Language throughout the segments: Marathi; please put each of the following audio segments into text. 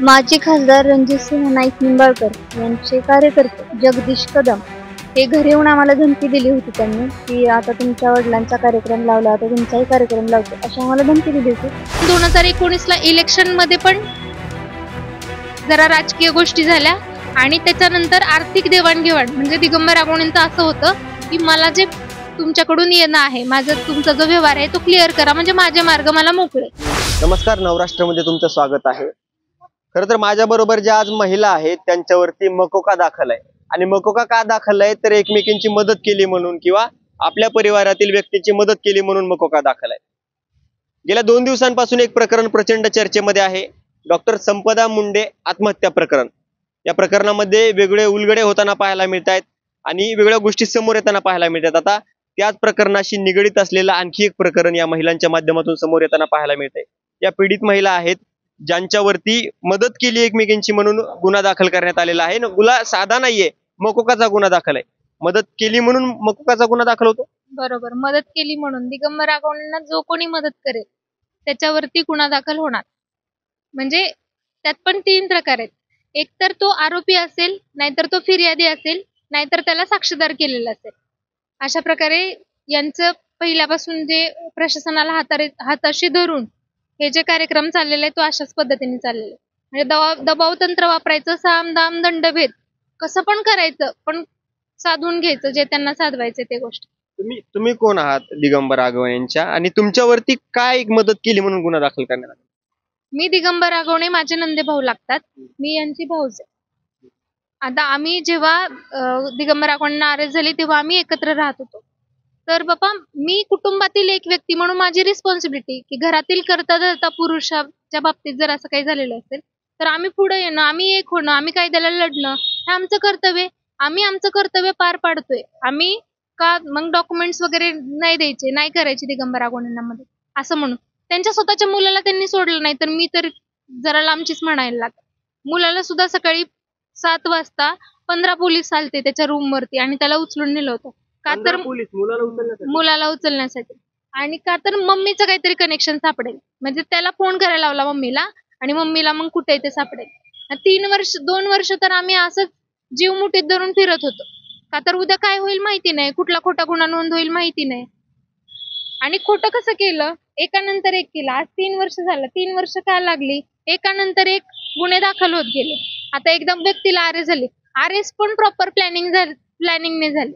माजी खासदार रणजितसिंह नाईक निंबाळकर यांचे कार्यकर्ते जगदीश कदम हे घरी येऊन आम्हाला धमकी दिली होती त्यांनी की आता तुमच्या वडिलांचा कार्यक्रम लावला आता तुमचाही कार्यक्रम लावतो अशी आम्हाला धमकी दिली होती. 2019ला इलेक्शन मध्ये पण जरा राजकीय गोष्टी झाल्या आणि त्याच्यानंतर आर्थिक देवाणघेवाण म्हणजे दिगंबर रागवणेंचं असं होतं की मला जे तुमच्याकडून येणं आहे माझा तुमचा जो व्यवहार आहे तो क्लिअर करा म्हणजे माझे मार्ग मला मोकळे. नमस्कार, नवराष्ट्रमध्ये तुमचं स्वागत आहे. खरं तर माझ्या बरोबर ज्या आज महिला आहेत त्यांच्यावरती मकोका दाखल आहे आणि मकोका का दाखल आहे तर एकमेकींची मदत केली म्हणून किंवा आपल्या परिवारातील व्यक्तीची मदत केली म्हणून मकोका दाखल आहे. गेल्या 2 दिवसांपासून एक प्रकरण प्रचंड चर्चेमध्ये आहे. डॉक्टर संपदा मुंडे आत्महत्या प्रकरण. या प्रकरणामध्ये वेगळे उलगडे होताना पाहायला मिळत आहेत आणि वेगळ्या गोष्टी समोर येताना पाहायला मिळतात. आता त्याच प्रकरणाशी निगडीत असलेलं आणखी एक प्रकरण या महिलांच्या माध्यमातून समोर येताना पाहायला मिळतंय. या पीडित महिला आहेत ज्यांच्यावरती मदत केली एकमेकींची म्हणून गुन्हा दाखल करण्यात आलेला आहे. गुन्हा साधा नाहीये, मकोकाचा गुन्हा दाखल आहे. मदत केली म्हणून मकोकाचा गुन्हा दाखल होतो. बरोबर, मदत केली म्हणून दिगंबर रागवणेंना जो कोणी मदत करेल त्याच्यावरती गुन्हा दाखल होणार. म्हणजे त्यात पण 3 प्रकार आहेत. एक तर तो आरोपी असेल, नाहीतर तो फिर्यादी असेल, नाहीतर त्याला साक्षीदार केलेला असेल. अशा प्रकारे यांचं पहिल्यापासून जे प्रशासनाला हाताशी धरून हे जे कार्यक्रम चाललेले तो अशाच पद्धतीने चाललेले. म्हणजे दबाव तंत्र वापरायचं, साम दाम दंडभेद कसं पण करायचं पण साधून घ्यायचं जे त्यांना साधवायचं ते गोष्ट. तुम्ही कोण आहात दिगंबर रागवणेंच्या आणि तुमच्यावरती काय मदत केली म्हणून गुन्हा दाखल करण्यात आला? मी दिगंबर रागवणे माझे नंदे भाऊ लागतात. मी यांची भाऊच आहे. आता आम्ही जेव्हा दिगंबर रागवणेंना अरेस्ट झाली तेव्हा आम्ही एकत्र राहत होतो. तर बाबा मी कुटुंबातील एक व्यक्ती म्हणून माझी रिस्पॉन्सिबिलिटी की घरातील करता धरता पुरुषाच्या बाबतीत जर असं काही झालेलं असेल तर आम्ही पुढे येणं, आम्ही एक होणं, आम्ही कायद्याला लढणं हे आमचं कर्तव्य. आम्ही आमचं कर्तव्य पार पाडतोय. आम्ही का मग डॉक्युमेंट्स वगैरे नाही द्यायचे, नाही करायचे दिगंबर रागवणेंना मदत असं म्हणून. त्यांच्या स्वतःच्या मुलाला त्यांनी सोडलं नाही तर मी तर जरा लांबचीच म्हणायला लागते. मुलाला सुद्धा सकाळी 7 वाजता 15 पोलीस आलते त्याच्या रूम वरती आणि त्याला उचलून नेलं होतं. का तर मुलाला उचलण्यासाठी आणि का तर मम्मीचं काहीतरी कनेक्शन सापडेल म्हणजे त्याला फोन करायला लावला मम्मीला आणि मम्मीला मग कुठे ते सापडेल. 2 वर्ष तर आम्ही असंच जीव मुठीत धरून फिरत होतो. का तर उद्या काय होईल माहिती नाही, कुठला खोटा गुन्हा नोंद होईल माहिती नाही. आणि खोटं कसं केलं, एकानंतर एक केलं. आज 3 वर्ष झालं. 3 वर्ष का लागली, एकानंतर एक गुन्हे दाखल होत गेले. आता एकदम व्यक्तीला अरेस्ट झाली. अरेस्ट पण प्रॉपर प्लॅनिंगने झाली.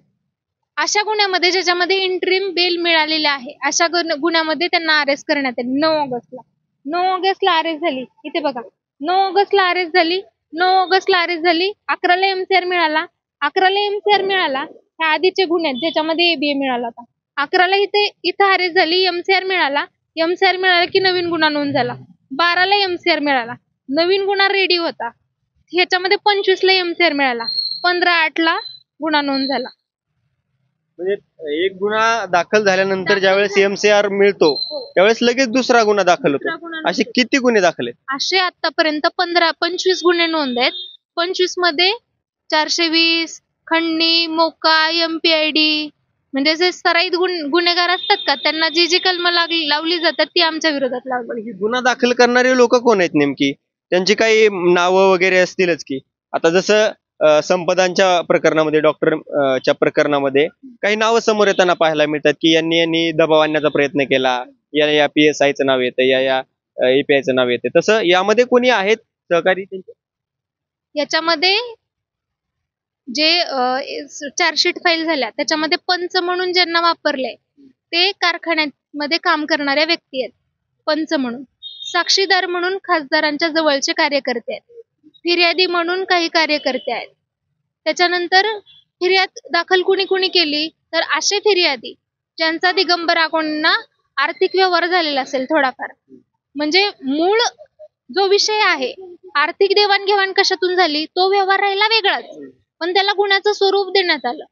अशा गुन्ह्यामध्ये ज्याच्यामध्ये इंटरिम बेल मिळालेली आहे अशा गुन्ह्यामध्ये त्यांना अरेस्ट करण्यात आले. 9 ऑगस्टला अरेस्ट झाली. इथे बघा, 9 ऑगस्टला अरेस्ट झाली. 9 ऑगस्टला अरेस्ट झाली. 11ला एमसीआर मिळाला. 11ला एमसीआर मिळाला. ह्या आधीचे गुन्हे ज्याच्यामध्ये एबीए मिळाला होता. 11ला इथं अरेस्ट झाली. एमसीआर मिळाला. एमसीआर मिळाला की नवीन गुन्हा नोंद झाला. 12ला एमसीआर मिळाला. नवीन गुन्हा रेडी होता. ह्याच्यामध्ये 25ला एमसीआर मिळाला. 15/8ला गुन्हा नोंद झाला. म्हणजे एक गुन्हा दाखल झाल्यानंतर ज्यावेळेस एमसीआर मिळतो त्यावेळेस लगेच दुसरा गुन्हा दाखल होतो. असे किती गुन्हे दाखल आहेत? असे आतापर्यंत 15-25 गुन्हे नोंद आहेत. 25 मध्ये 420 खंडणी, मोका, एमपीआयडी म्हणजे जे सराईत गुन्हेगार असतात का त्यांना जी कलम लावली जातात ती आमच्या विरोधात लावली. गुन्हा दाखल करणारे लोक कोण आहेत नेमकी? त्यांची काही नावं वगैरे असतीलच की. आता जसं संपदांच्या प्रकरणामध्ये डॉक्टरच्या प्रकरणामध्ये काही नावं समोर येताना पाहायला मिळतात की यांनी दबाव आणण्याचा प्रयत्न केला. या PSIचं नाव येतं, या APIचं नाव येतं. तसं यामध्ये कोणी आहेत सहकारी त्यांचे? याच्यामध्ये जे चार्जशीट फाईल झाल्या त्याच्यामध्ये पंच म्हणून ज्यांना वापरले ते कारखान्यामध्ये काम करणाऱ्या व्यक्ती आहेत. पंच म्हणून, साक्षीदार म्हणून खासदारांच्या जवळचे कार्यकर्ते आहेत, फिर्यादी म्हणून काही कार्यकर्ते आहेत. त्याच्यानंतर फिर्याद दाखल कुणी केली तर असे फिर्यादी ज्यांचा दिगंबर रागवणेंना आर्थिक व्यवहार झालेला असेल थोडाफार. म्हणजे मूळ जो विषय आहे आर्थिक देवाणघेवाण कशातून झाली तो व्यवहार राहिला वेगळाच पण त्याला गुन्ह्याचं स्वरूप देण्यात आलं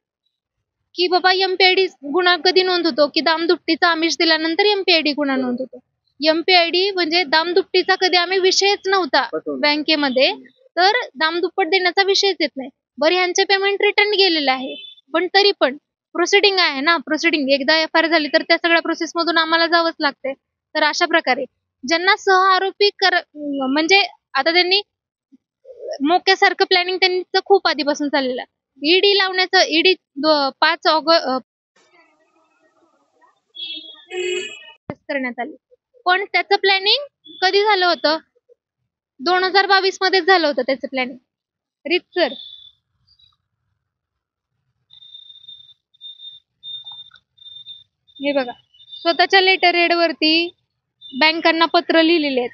की बाबा एमपीआयडी गुन्हा कधी नोंद होतो की दामदुपटीचा आमिष दिल्यानंतर एमपीआयडी गुन्हा नोंद होतो. एमपीआयडी म्हणजे दामदुपटीचा कधी आम्ही विषयच नव्हता बँकेमध्ये तर दामदुप्पट देण्याचा विषयच येत नाही. बरं ह्यांचे पेमेंट रिटर्न गेलेलं आहे पण तरी पण प्रोसिडिंग आहे ना, प्रोसिडिंग एकदा FIR झाली तर त्या सगळ्या प्रोसेस मधून आम्हाला जावंच लागते. तर अशा प्रकारे ज्यांना सह आरोपी म्हणजे आता त्यांनी मोक्यासारखं प्लॅनिंग त्यांचं खूप आधीपासून चाललेलं. ईडी लावण्याचं ईडी 5 ऑगस्ट करण्यात आली, पण त्याचं प्लॅनिंग कधी झालं होतं? 2022 मध्येच झालं होतं त्याचं प्लॅनिंग रीतसर. हे बघा, स्वतःच्या लेटर हेड वरती बँकांना पत्र लिहिलेले आहेत.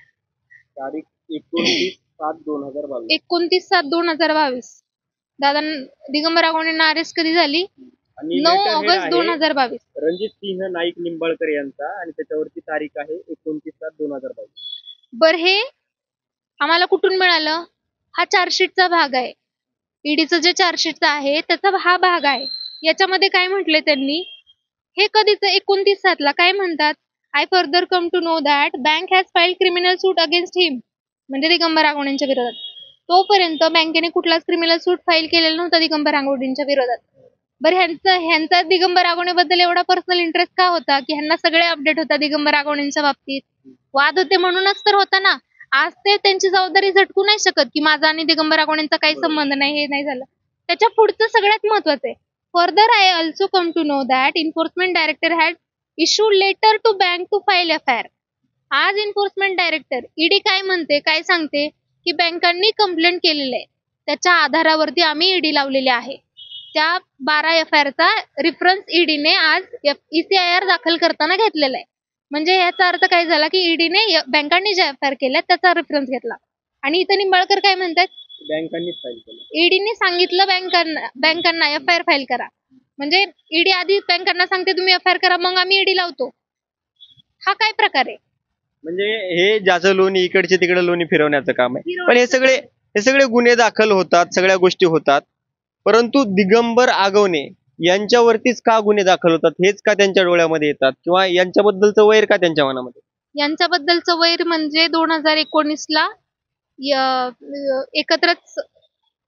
तारीख 29/7/2022. 29/7/2022. दादा दिगंबर रागवणेंना अरेस्ट कधी झाली? आणि 9 letterhead ऑगस्ट आहे 2022. रणजित सिंह नाईक निंबाळकर यांचा आणि त्याच्यावरती तारीख आहे 29/7/2022. बर, हे आम्हाला कुठून मिळालं? हा चार्जशीटचा भाग आहे. ईडीचं जे चार्जशीटचा आहे त्याचा हा भाग आहे. याच्यामध्ये काय म्हटले त्यांनी? हे कधीच 29/7 काय म्हणतात? I further come to know that bank has filed criminal suit against him, म्हणजे दिगंबर रागवणेंच्या विरोधात. तोपर्यंत बँकेने कुठलाच क्रिमिनल सूट फाईल केलेला नव्हता दिगंबर रागवणेंच्या विरोधात. बरं, ह्यांचा दिगंबर रागवणेबद्दल एवढा पर्सनल इंटरेस्ट का होता की ह्यांना सगळे अपडेट होता दिगंबर रागवणेंच्या बाबतीत? वाद होते म्हणूनच तर होता ना. आज ते त्यांची जबाबदारी झटकू नाही शकत की माझा आणि दिगंबर रागवणेंचा काही संबंध नाही, हे नाही झालं. त्याच्या पुढचं सगळ्यात महत्वाचं आहे. Further I also come to know that enforcement director had issued letter to bank to file FIR. आज एन्फोर्समेंट डायरेक्टर ईडी काय म्हणते, काय सांगते की बँकांनी कंप्लेंट केलेलं आहे, त्याच्या आधारावरती आम्ही ईडी लावलेली आहे. त्या 12 एफआयआरचा रेफरन्स ईडीने आज ECIR दाखल करताना घेतलेला आहे. म्हणजे याचा अर्थ काय झाला की ईडीने बँकांनी ज्या एफआयआर केल्या त्याचा रेफरन्स घेतला. आणि इथं निंबाळकर काय म्हणतात? बँकांनीच फाईल केलं. ईडीने सांगितलं बँकांना एफआयआर फाईल करा. म्हणजे ईडी आधी बँकांना सांगते तुम्ही एफआयआर करा, मग आम्ही ईडी लावतो. हा काय प्रकार आहे? म्हणजे हे ज्याचं लोणी इकडचे तिकडे लोणी फिरवण्याचं काम आहे. पण हे सगळे गुन्हे दाखल होतात, सगळ्या गोष्टी होतात, परंतु दिगंबर आगवणे यांच्यावरतीच का गुन्हे दाखल होतात हेच का त्यांच्या डोळ्यामध्ये येतात, किंवा यांच्याबद्दलचं वैर का त्यांच्या मनामध्ये? यांच्याबद्दलचं वैर म्हणजे 2019ला एकत्रच,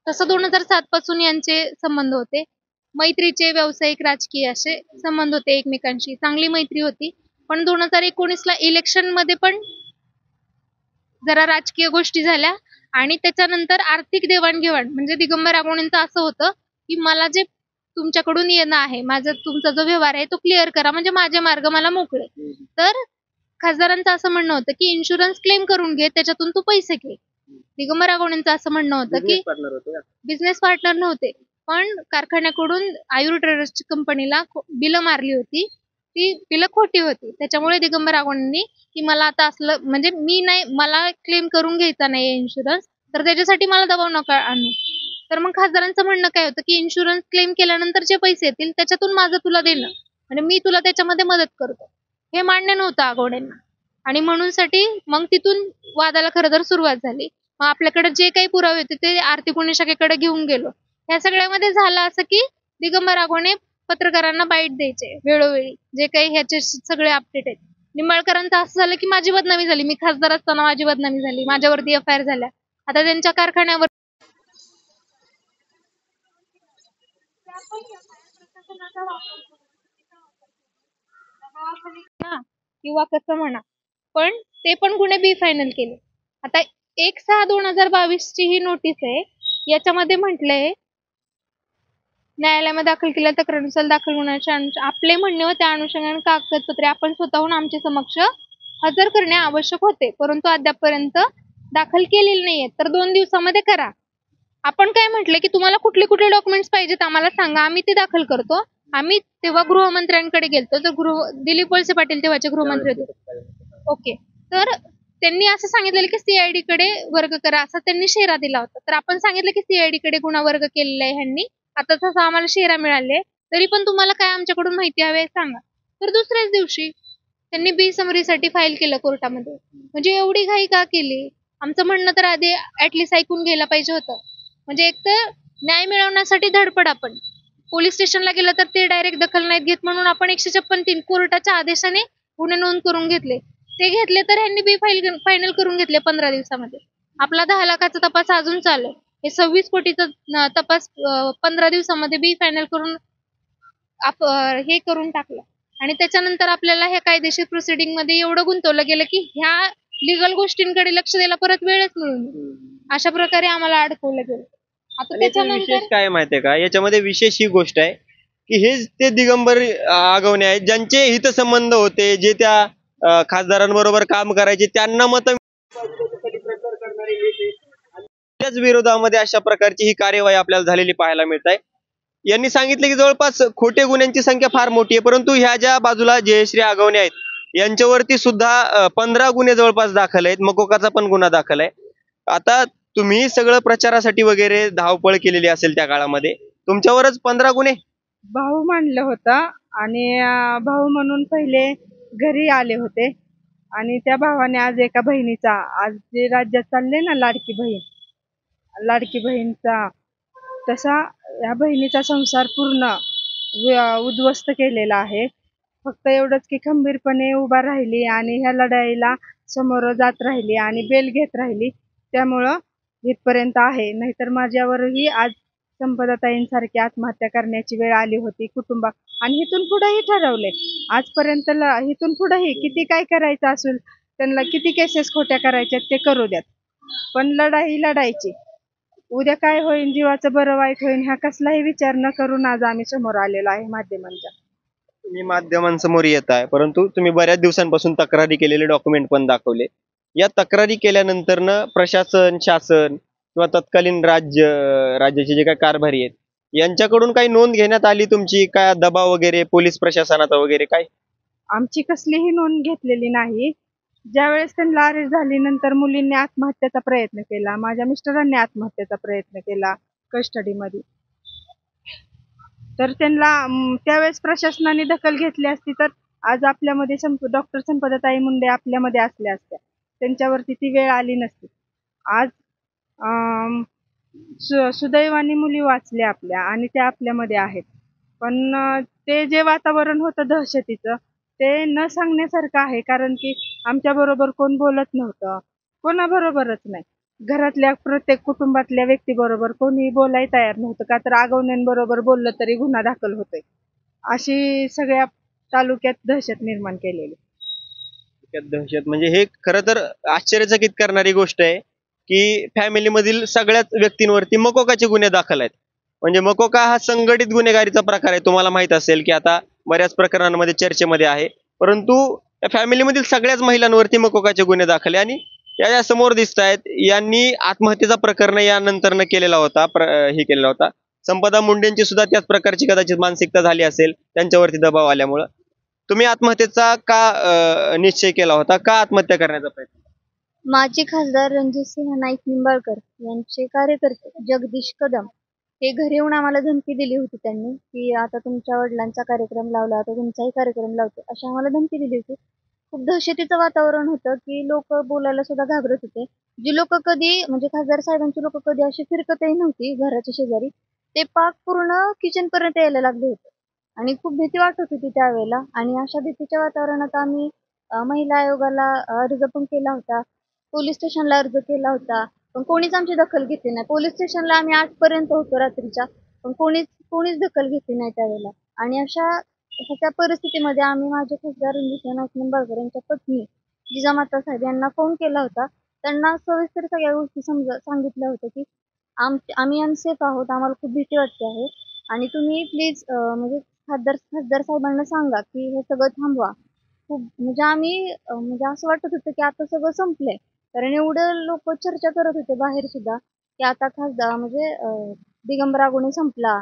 तसं 2007 पासून यांचे संबंध होते. मैत्रीचे, व्यावसायिक, राजकीय असे संबंध होते एकमेकांशी, चांगली मैत्री होती. पण 2019ला इलेक्शन मध्ये पण जरा राजकीय गोष्टी झाल्या आणि त्याच्यानंतर आर्थिक देवाणघेवाण, म्हणजे दिगंबर रागवणेंचं असं होतं की मला जे तुमच्याकडून येणं आहे, तुमचा जो व्यवहार आहे तो क्लिअर करा, म्हणजे माझे मार्ग मला मोकळे. तर खासदारांचं असं म्हणणं होतं की इन्शुरन्स क्लेम करून घे, त्याच्यातून तू पैसे घे. दिगंबर रागवणेंचं असं म्हणणं होतं की बिझनेस पार्टनर नव्हते, पण कारखान्याकडून आयुर ट्रेडर्सची कंपनीला बिलं मारली होती, ती बिलं खोटी होती. त्याच्यामुळे दिगंबर रागवणेंनी की मला आता असलं, म्हणजे मला क्लेम करून घ्यायचा नाही इन्शुरन्स, तर त्याच्यासाठी मला दबाव नका आणू. तर मग खासदारांचं म्हणणं काय होतं की इन्शुरन्स क्लेम केल्यानंतर जे पैसे येतील त्याच्यातून माझं तुला देणं, म्हणजे मी तुला त्याच्यामध्ये मदत करतो. हे मान्य नव्हतं आगवणेंना, आणि म्हणूनसाठी मग तिथून वादाला खरं तर सुरुवात झाली. मग आपल्याकडे जे काही पुरावे होते ते आर्थिक गुन्हे शाखेकडे घेऊन गेलो. ह्या सगळ्यामध्ये झालं असं की दिगंबर रागवणे पत्रकारांना बाईट द्यायचे वेळोवेळी, जे काही ह्याचे सगळे अपडेट आहेत. निंबाळकरांचं असं झालं की माझी बदनामी झाली, मी खासदार असताना माझी बदनामी झाली, माझ्यावरती एफआयआर झाल्या. आता त्यांच्या कारखान्यावर किंवा कसं म्हणा, पण ते पण गुन्हे बी फायनल केले. आता 1/6/2022 ची ही नोटीस आहे. याच्यामध्ये म्हटलंय न्यायालयामध्ये दाखल केलेल्या तक्रारीनुसार दाखल गुन्ह्याच्या आपले म्हणणे व त्या अनुषंगाने कागदपत्रे आपण स्वतःहून आमच्या समक्ष हजर करणे आवश्यक होते, परंतु अद्यापपर्यंत दाखल केलेले नाहीये. तर 2 दिवसामध्ये करा. आपण काय म्हटलं की तुम्हाला कुठले कुठले डॉक्युमेंट्स पाहिजेत आम्हाला सांगा, आम्ही ते दाखल करतो. आम्ही तेव्हा गृहमंत्र्यांकडे गेलतो, तर दिलीप वळसे पाटील तेव्हाचे गृहमंत्री होते. ओके, तर त्यांनी असं सांगितलेलं की CID कडे वर्ग करा, असा त्यांनी शेरा दिला होता. तर आपण सांगितलं की CID कडे गुन्हा वर्ग केलेला आहे ह्यांनी, आता तसं आम्हाला शेरा मिळाले, तरी पण तुम्हाला काय आमच्याकडून माहिती हवी सांगा. तर दुसऱ्याच दिवशी त्यांनी समरीसाठी फाईल केलं कोर्टामध्ये. म्हणजे एवढी घाई का केली? आमचं म्हणणं तर आधी ऍटलिस्ट ऐकून घ्यायला पाहिजे होतं. म्हणजे एक तर न्याय मिळवण्यासाठी धडपड, आपण पोलीस स्टेशनला गेलं तर ते डायरेक्ट दखल नाहीत घेत, म्हणून आपण 156(3) कोर्टाच्या आदेशाने गुन्हे नोंद करून घेतले. ते घेतले तर ह्यांनी फायनल करून घेतले 15 दिवसामध्ये. आपला 10 लाखाचा तपास अजून चालू आहे. हे 26 कोटीचा तपास 15 दिवसामध्ये फायनल करून हे करून टाकलं. आणि त्याच्यानंतर आपल्याला ह्या कायदेशीर प्रोसिडिंग मध्ये एवढं गुंतवलं गेलं की ह्या लिगल गोष्टींकडे लक्ष द्यायला परत वेळच मिळून अशा प्रकारे आम्हाला अडकवलं गेलं. आता आणि याचे त्याच्यानंतर विशेष काय माहितीये का, याच्यामध्ये विशेष ही गोष्ट आहे की हेच ते दिगंबर आगवणे आहेत ज्यांचे हितसंबंध होते, जे त्या खासदारांबरोबर काम करायचे, त्यांना मत त्याच विरोधामध्ये अशा प्रकारची ही कार्यवाही आपल्याला झालेली पाहायला मिळत आहे. यांनी सांगितले की जवळपास खोटे गुन्ह्यांची संख्या फार मोठी आहे, परंतु ह्या ज्या बाजूला जयश्री आगवणे आहेत यांच्यावरती सुद्धा 15 गुन्हे जवळपास दाखल आहेत. मकोकाचा पण गुन्हा दाखल आहे. आता तुम्ही सगळं प्रचारासाठी वगैरे धावपळ केलेली असेल त्या काळामध्ये, तुमच्यावरच 15 गुन्हे. भाऊ मानलं होतं आणि भाऊ म्हणून पहिले घरी आले होते आणि त्या भावाने आज एका बहिणीचा, आज जे राज्यात चालले ना लाडकी बहीणचा, तसा या बहिणीचा संसार पूर्ण उद्ध्वस्त केलेला आहे. फक्त एवढंच की खंबीरपणे उभा राहिली आणि ह्या लढाईला समोर जात राहिली आणि बेल घेत राहिली, त्यामुळं इथपर्यंत आहे. नाहीतर माझ्यावरही आज संपदाताईंसारखी आत्महत्या करण्याची वेळ आली होती कुटुंबात. आणि इथून पुढेही ठरवले आजपर्यंत, इथून पुढेही किती काय करायचं असेल, त्यांना किती केसेस खोट्या करायच्या ते करू द्यात, पण लढाई लढायची. उद्या काय होईल, जीवाचं बरं वाईट होईल, ह्या कसलाही विचार न करून आज आम्ही समोर आलेलो आहे माध्यमांच्या. तुम्ही माध्यमांसमोर येत आहे, परंतु तुम्ही बऱ्याच दिवसांपासून तक्रारी केलेले डॉक्युमेंट पण दाखवले. या तक्रारी केल्यानंतर प्रशासन, शासन किंवा तत्कालीन राज्याचे जे काही कारभारी आहेत यांच्याकडून काही नोंद घेण्यात आली तुमची, काय दबाव वगैरे पोलीस प्रशासनाचा वगैरे काय? आमची कसलीही नोंद घेतलेली नाही. ज्यावेळेस त्यांना अरेस्ट झाली, नंतर मुलींनी आत्महत्येचा प्रयत्न केला, माझ्या मिस्टरांनी आत्महत्येचा प्रयत्न केला कस्टडीमध्ये. तर त्यांना त्यावेळेस प्रशासनाने दखल घेतली असती तर आज आपल्यामध्ये डॉक्टर संपदाताई मुंडे आपल्यामध्ये असल्या असत्या, त्यांच्यावरती ती वेळ आली नसती. आज सुदैवाने मुली वाचल्या आपल्या आणि त्या आपल्यामध्ये आहेत. पण ते जे वातावरण होतं दहशतीचं, ते न सांगण्यासारखं आहे. कारण की आमच्या बरोबर कोण बोलत नव्हतं, कोणाबरोबरच नाही. घरातल्या प्रत्येक कुटुंबातल्या व्यक्तीबरोबर कोणी बोलायला तयार नव्हतं, का तर आगवण्यांबरोबर बोललं तरी गुन्हा दाखल होतोय. अशी सगळ्या तालुक्यात दहशत निर्माण केलेली. दहशत म्हणजे हे खरं तर आश्चर्यचकित करणारी गोष्ट आहे की फॅमिलीमधील सगळ्याच व्यक्तींवरती मकोकाचे गुन्हे दाखल आहेत. म्हणजे मकोका हा संघटित गुन्हेगारीचा प्रकार आहे. तुम्हाला माहित असेल की आता बऱ्याच प्रकरणांमध्ये चर्चेमध्ये आहे, परंतु फॅमिलीमधील सगळ्याच महिलांवरती मकोकाचे गुन्हे दाखल आहे. आणि या समोर दिसत आहेत, यांनी आत्महत्येचा प्रकरण यानंतर केलेला होता, केलेला होता. संपदा मुंडेंची सुद्धा त्याच प्रकारची कदाचित मानसिकता झाली असेल त्यांच्यावरती दबाव आल्यामुळं. तुम्ही आत्महत्येचा का निश्चय केला होता, का आत्महत्या करण्याचा प्रयत्न? माजी खासदार रणजितसिंह नाईक निंबाळकर यांचे कार्यकर्ते जगदीश कदम हे घरी येऊन आम्हाला धमकी दिली होती त्यांनी, की आता तुमच्या वडिलांचा कार्यक्रम लावला, आता तुमचाही कार्यक्रम लावतो, अशी आम्हाला धमकी दिली होती. खूप दहशतीचं वातावरण होतं की लोक बोलायला सुद्धा घाबरत होते. जी लोक कधी म्हणजे खासदार साहेबांची लोक कधी अशी फिरकतही नव्हती घराच्या शेजारी, ते पाक पूर्ण किचन पर्यंत यायला लागले होते आणि खूप भीती वाटत होती त्यावेळेला. आणि अशा भीतीच्या वातावरणात आम्ही महिला आयोगाला अर्ज पण केला होता, पोलीस स्टेशनला अर्ज केला होता, पण कोणीच आमची दखल घेतली नाही. पोलीस स्टेशनला आम्ही 8 पर्यंत होतो रात्रीच्या, पण कोणीच दखल घेतली नाही त्यावेळेला. आणि अशा त्या परिस्थितीमध्ये आम्ही माझे खासदार रणजितसिंह नाईक निंबाळकर यांच्या पत्नी जिजामाता साहेब यांना फोन केला होता. त्यांना सविस्तर सगळ्या गोष्टी सांगितल्या होत्या की आम्ही अनसेफ आहोत, आम्हाला खूप भीती वाटते आहे आणि तुम्ही प्लीज म्हणजे खासदार साहेबांना सांगा की हे सगळं थांबवा. खूप म्हणजे आम्ही म्हणजे असं वाटत होतं की आता सगळं संपलंय, कारण एवढं लोक चर्चा करत होते बाहेर सुद्धा की आता खासदार म्हणजे दिगंबर आगवणे संपला,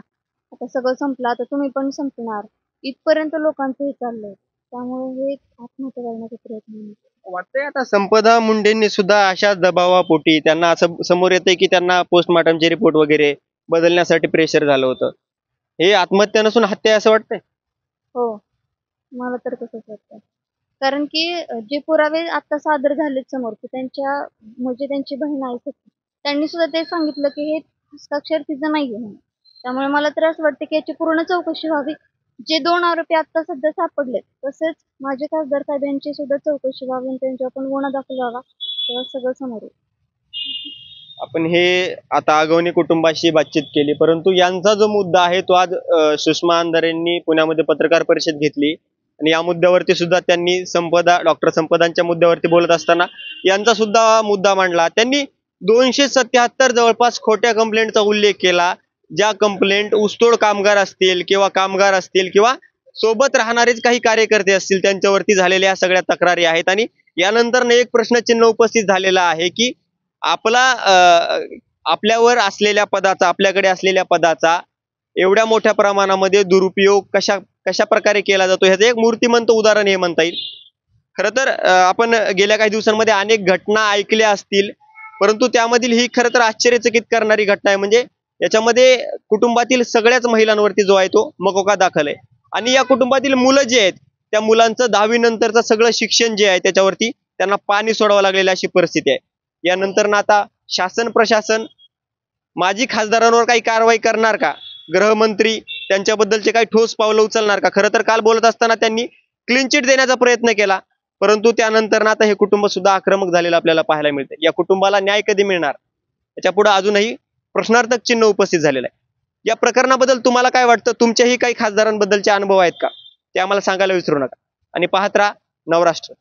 आता सगळं संपलं, आता तुम्ही पण संपणार, इथपर्यंत लोकांचं हे चाललंय. त्यामुळे हे आत्महत्या करण्याचा प्रयत्न वाटतंय आता संपदा मुंडेंनी सुद्धा अशा दबावापोटी त्यांना असं समोर येतंय की त्यांना पोस्टमॉर्टमचे रिपोर्ट वगैरे बदलण्यासाठी प्रेशर झालं होतं. हे आत्महत्या नसून हत्या आहे असं वाटतंय? हो, मला तर तसंच वाटतं. कारण की जे पुरावे आता सादर झालेत समोर की त्यांची बहीण आहे सख्खी, त्यांनी सुद्धा ते सांगितलं की हे हस्ताक्षर तिचं नाहीये म्हणून. त्यामुळे मला तर असं वाटतं की याची पूर्ण चौकशी व्हावी. जे 2 आरोपी आता सध्या सापडलेत, तसेच माझे खासदार साहेब यांची सुद्धा चौकशी व्हावी आणि त्यांच्यावर पण गुन्हा दाखल व्हावा, तेव्हा सगळं समोर येईल. आपण हे आता आगवणे कुटुंबाशी बातचीत केली, परंतु यांचा जो मुद्दा आहे तो आज सुषमा अंधारेंनी पुण्यामध्ये पत्रकार परिषद घेतली आणि या मुद्द्यावरती सुद्धा त्यांनी डॉक्टर संपदांच्या मुद्द्यावरती बोलत असताना यांचा सुद्धा मुद्दा मांडला. त्यांनी 277 जवळपास खोट्या कंप्लेंटचा उल्लेख केला, ज्या कंप्लेंट ऊसतोड कामगार असतील किंवा सोबत राहणारेच काही कार्यकर्ते असतील त्यांच्यावरती झालेल्या सगळ्या तक्रारी आहेत. आणि यानंतर एक प्रश्नचिन्ह उपस्थित झालेला आहे की आपल्याकडे असलेल्या पदाचा एवढ्या मोठ्या प्रमाणामध्ये दुरुपयोग कशा प्रकारे केला जातो, ह्याचं एक मूर्तिमंत उदाहरण हे म्हणता येईल. खरं तर आपण गेल्या काही दिवसांमध्ये अनेक घटना ऐकल्या असतील, परंतु त्यामधील ही खरं तर आश्चर्यचकित करणारी घटना आहे. म्हणजे याच्यामध्ये कुटुंबातील सगळ्याच महिलांवरती जो आहे तो मकोका दाखल आहे. आणि या कुटुंबातील मुलं जे आहेत त्या मुलांचं 10वी नंतरचं सगळं शिक्षण जे आहे त्याच्यावरती त्यांना पाणी सोडावं लागलेली अशी परिस्थिती आहे. यानंतर आता शासन प्रशासन माजी खासदारांवर काही कारवाई करणार का, गृहमंत्री त्यांच्याबद्दलचे काही ठोस पावलं उचलणार का? खरं तर काल बोलत असताना त्यांनी क्लीन चिट देण्याचा प्रयत्न केला, परंतु त्यानंतर आता हे कुटुंब सुद्धा आक्रमक झालेलं आपल्याला पाहायला मिळतं. या कुटुंबाला न्याय कधी मिळणार याच्या पुढे अजूनही प्रश्नार्थक चिन्ह उपस्थित झालेलं आहे. या प्रकरणाबद्दल तुम्हाला काय वाटतं? तुमच्याही काही खासदारांबद्दलचे अनुभव आहेत का? ते आम्हाला सांगायला विसरू नका आणि पाहत राहा नवराष्ट्र.